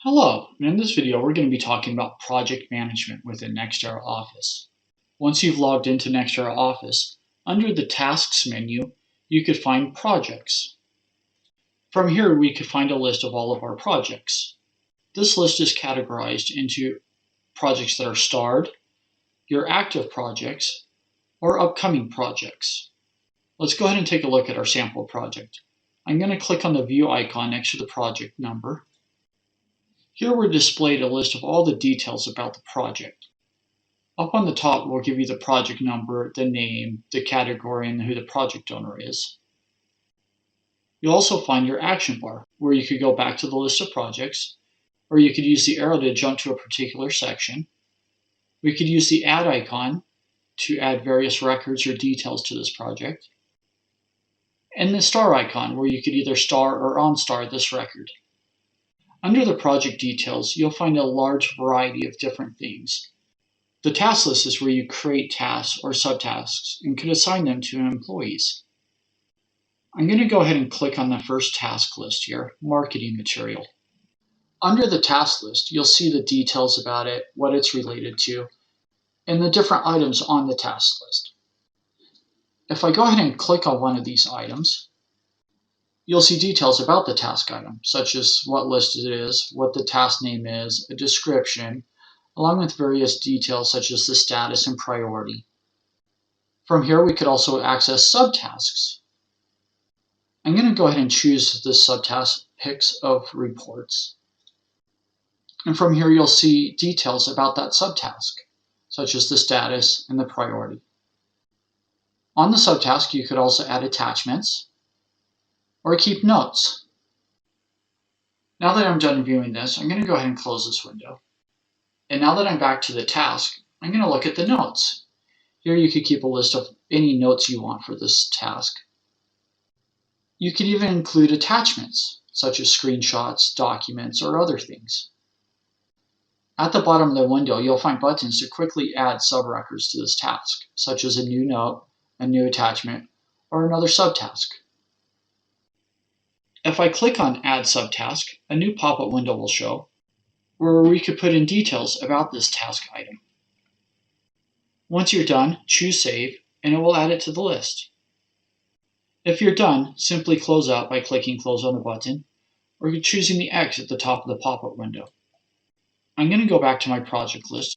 Hello, and in this video we're going to be talking about project management within Nextera Office. Once you've logged into Nextera Office, under the Tasks menu, you could find Projects. From here we could find a list of all of our projects. This list is categorized into projects that are starred, your active projects, or upcoming projects. Let's go ahead and take a look at our sample project. I'm going to click on the View icon next to the project number. Here we're displayed a list of all the details about the project. Up on the top, we'll give you the project number, the name, the category, and who the project owner is. You'll also find your action bar, where you could go back to the list of projects, or you could use the arrow to jump to a particular section. We could use the add icon to add various records or details to this project, and the star icon, where you could either star or unstar this record. Under the project details, you'll find a large variety of different things. The task list is where you create tasks or subtasks and could assign them to employees. I'm going to go ahead and click on the first task list here, Marketing Material. Under the task list, you'll see the details about it, what it's related to, and the different items on the task list. If I go ahead and click on one of these items, you'll see details about the task item, such as what list it is, what the task name is, a description, along with various details such as the status and priority. From here, we could also access subtasks. I'm going to go ahead and choose the subtask Pics of Reports. And from here, you'll see details about that subtask, such as the status and the priority. On the subtask, you could also add attachments, or keep notes. Now that I'm done viewing this, I'm going to go ahead and close this window. And now that I'm back to the task, I'm going to look at the notes. Here you could keep a list of any notes you want for this task. You could even include attachments, such as screenshots, documents, or other things. At the bottom of the window, you'll find buttons to quickly add subrecords to this task, such as a new note, a new attachment, or another subtask. If I click on Add Subtask, a new pop-up window will show where we could put in details about this task item. Once you're done, choose Save, and it will add it to the list. If you're done, simply close out by clicking Close on the button, or choosing the X at the top of the pop-up window. I'm going to go back to my project list.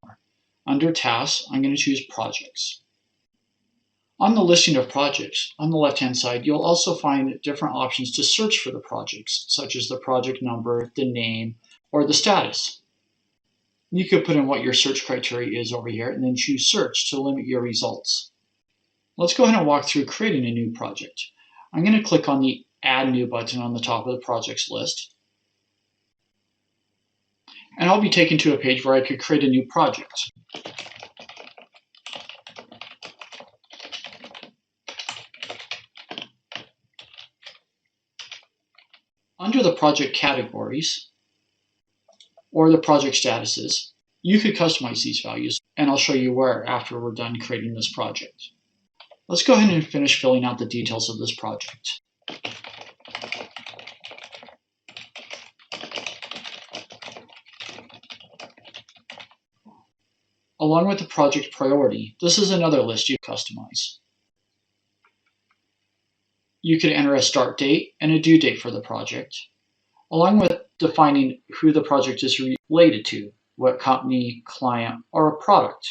Under Tasks, I'm going to choose Projects. On the listing of projects, on the left-hand side, you'll also find different options to search for the projects, such as the project number, the name, or the status. You could put in what your search criteria is over here and then choose Search to limit your results. Let's go ahead and walk through creating a new project. I'm going to click on the Add New button on the top of the projects list. And I'll be taken to a page where I could create a new project. Under the project categories, or the project statuses, you could customize these values, and I'll show you where after we're done creating this project. Let's go ahead and finish filling out the details of this project. Along with the project priority, this is another list you customize. You could enter a start date and a due date for the project, along with defining who the project is related to, what company, client, or a product.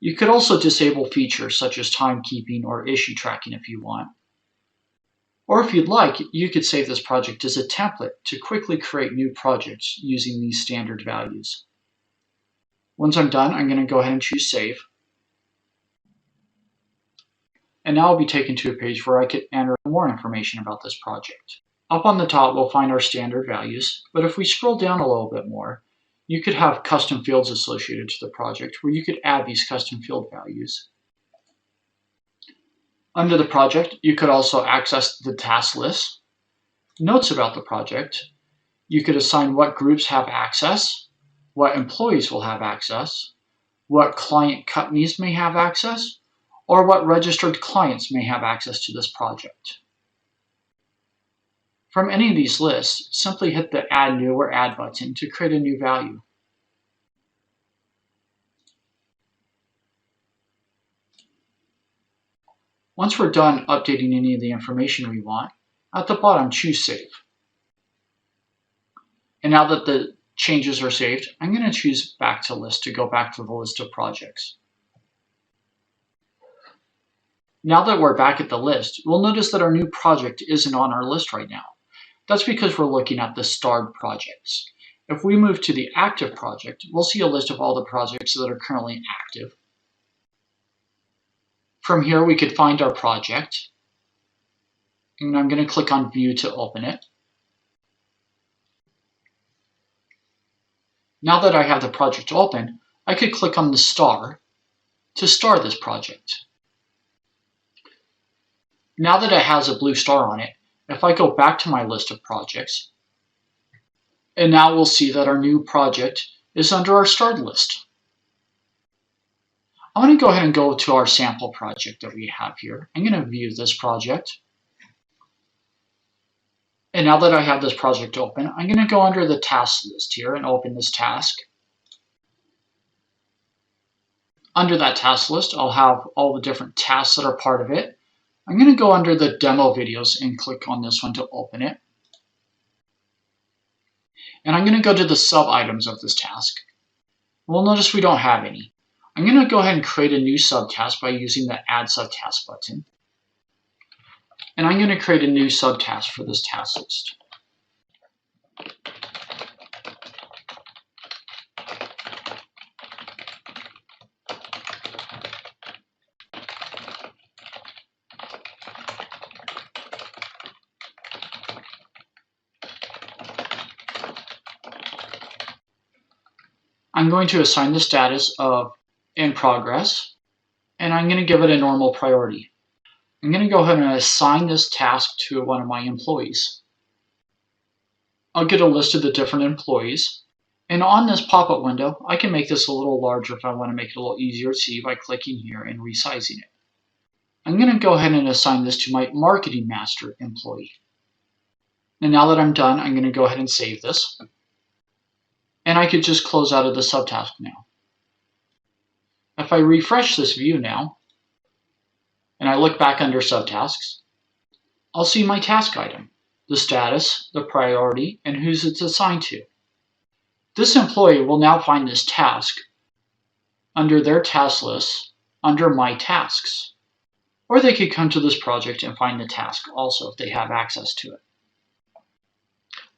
You could also disable features such as timekeeping or issue tracking if you want. Or if you'd like, you could save this project as a template to quickly create new projects using these standard values. Once I'm done, I'm going to go ahead and choose Save. And now I'll be taken to a page where I could enter more information about this project. Up on the top, we'll find our standard values, but if we scroll down a little bit more, you could have custom fields associated to the project where you could add these custom field values. Under the project, you could also access the task list, notes about the project. You could assign what groups have access, what employees will have access, what client companies may have access, or what registered clients may have access to this project. From any of these lists, simply hit the Add New or Add button to create a new value. Once we're done updating any of the information we want, at the bottom choose Save. And now that the changes are saved, I'm going to choose Back to List to go back to the list of projects. Now that we're back at the list, we'll notice that our new project isn't on our list right now. That's because we're looking at the starred projects. If we move to the active project, we'll see a list of all the projects that are currently active. From here, we could find our project. And I'm going to click on View to open it. Now that I have the project open, I could click on the star to star this project. Now that it has a blue star on it, if I go back to my list of projects, and now we'll see that our new project is under our starred list. I'm going to go ahead and go to our sample project that we have here. I'm going to view this project. And now that I have this project open, I'm going to go under the task list here and open this task. Under that task list, I'll have all the different tasks that are part of it. I'm going to go under the demo videos and click on this one to open it. And I'm going to go to the sub-items of this task. We'll notice we don't have any. I'm going to go ahead and create a new subtask by using the Add Subtask button. And I'm going to create a new subtask for this task list. I'm going to assign the status of in progress, and I'm going to give it a normal priority. I'm going to go ahead and assign this task to one of my employees. I'll get a list of the different employees, and on this pop-up window, I can make this a little larger if I want to make it a little easier to see by clicking here and resizing it. I'm going to go ahead and assign this to my marketing master employee. And now that I'm done, I'm going to go ahead and save this. And I could just close out of the subtask now. If I refresh this view now, and I look back under subtasks, I'll see my task item, the status, the priority, and who's it's assigned to. This employee will now find this task under their task list under My Tasks. Or they could come to this project and find the task also if they have access to it.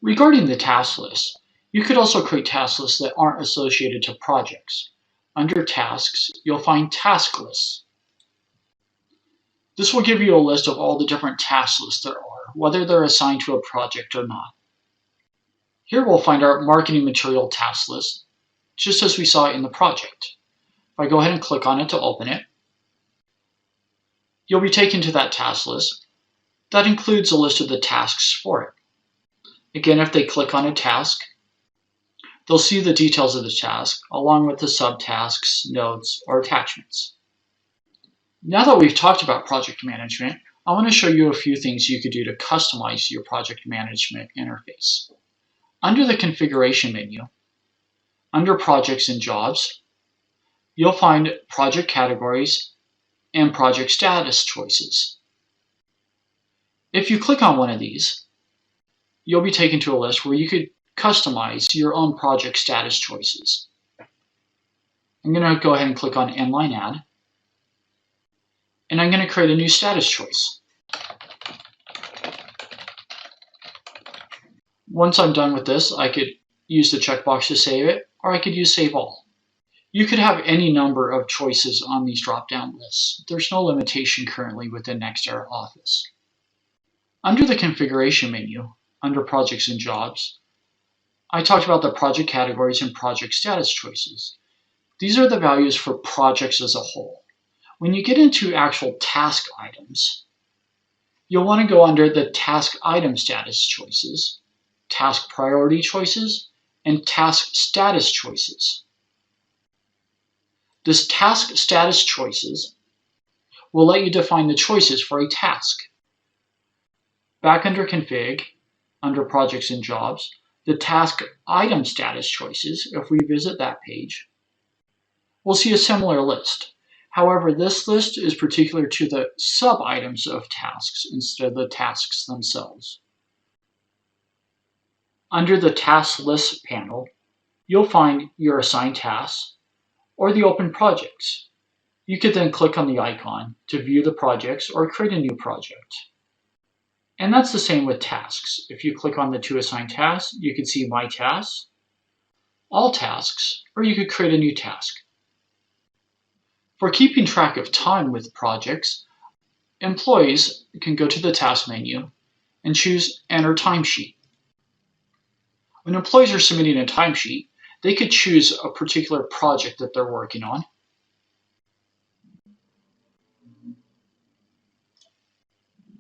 Regarding the task list, you could also create task lists that aren't associated to projects. Under Tasks, you'll find Task Lists. This will give you a list of all the different task lists there are, whether they're assigned to a project or not. Here we'll find our marketing material task list, just as we saw in the project. If I go ahead and click on it to open it, you'll be taken to that task list. That includes a list of the tasks for it. Again, if they click on a task, they'll see the details of the task, along with the subtasks, notes, or attachments. Now that we've talked about project management, I want to show you a few things you could do to customize your project management interface. Under the configuration menu, under projects and jobs, you'll find project categories and project status choices. If you click on one of these, you'll be taken to a list where you could customize your own project status choices. I'm going to go ahead and click on Inline Add, and I'm going to create a new status choice. Once I'm done with this, I could use the checkbox to save it, or I could use Save All. You could have any number of choices on these drop-down lists. There's no limitation currently within Nextera Office. Under the configuration menu, under projects and jobs, I talked about the project categories and project status choices. These are the values for projects as a whole. When you get into actual task items, you'll want to go under the task item status choices, task priority choices, and task status choices. This task status choices will let you define the choices for a task. Back under config, Under Projects and Jobs, the task item status choices, if we visit that page, we'll see a similar list. However, this list is particular to the sub-items of tasks instead of the tasks themselves. Under the Task List panel, you'll find your assigned tasks or the open projects. You could then click on the icon to view the projects or create a new project. And that's the same with tasks. If you click on the two assigned tasks, you can see My Tasks, All Tasks, or you could create a new task. For keeping track of time with projects, employees can go to the task menu and choose Enter Timesheet. When employees are submitting a timesheet, they could choose a particular project that they're working on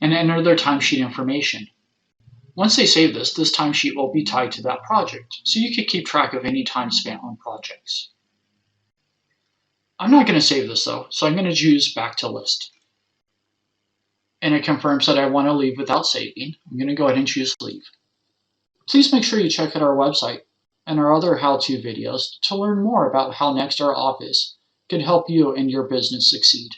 and enter their timesheet information. Once they save this timesheet will be tied to that project, so you can keep track of any time spent on projects. I'm not going to save this though, so I'm going to choose Back to List. And it confirms that I want to leave without saving. I'm going to go ahead and choose Leave. Please make sure you check out our website and our other how-to videos to learn more about how Nexstar Office can help you and your business succeed.